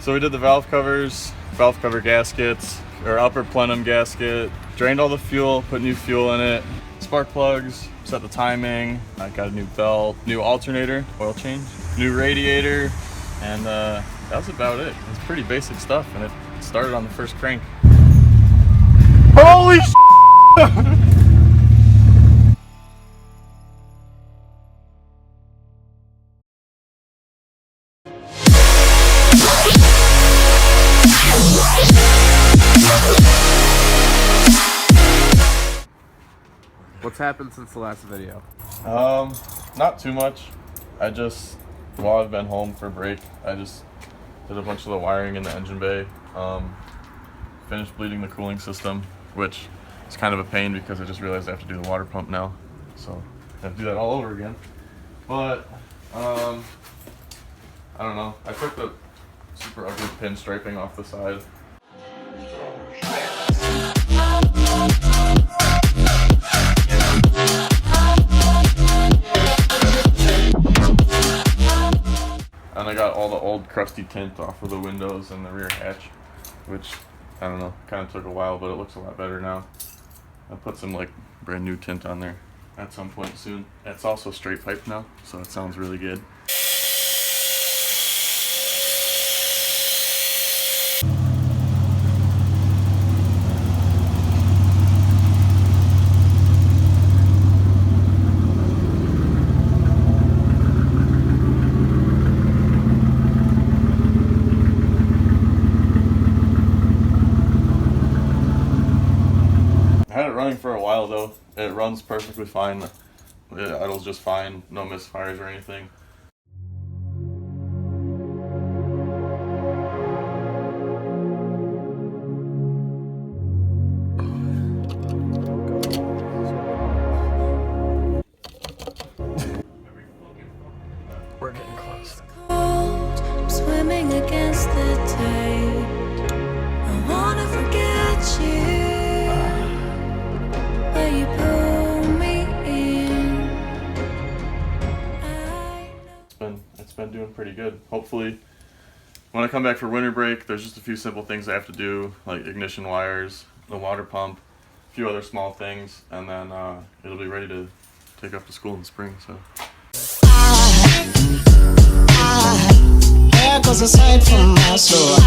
So we did the valve covers, valve cover gaskets, or upper plenum gasket, drained all the fuel, put new fuel in it, spark plugs, set the timing, I got a new belt, new alternator, oil change, new radiator, and that was about it. It's pretty basic stuff, and it started on the first crank. Holy shit! What's happened since the last video? Not too much. While I've been home for break, I just did a bunch of the wiring in the engine bay. Finished bleeding the cooling system, which is kind of a pain because I just realized I have to do the water pump now. So I have to do that all over again. But, I don't know. I took the super ugly pinstriping off the side. And I got all the old crusty tint off of the windows and the rear hatch, which, I don't know, kind of took a while, but it looks a lot better now. I'll put some like brand new tint on there at some point soon. It's also straight pipe now, so it sounds really good. I had it running for a while though. It runs perfectly fine. It idles just fine. No misfires or anything. We're getting close. I'm swimming against the tide. I wanna forget you. You pull me in. It's been doing pretty good. Hopefully when I come back for winter break, there's just a few simple things I have to do, like ignition wires, the water pump, a few other small things, and then it'll be ready to take off to school in the spring. So there goes a sight from my soul.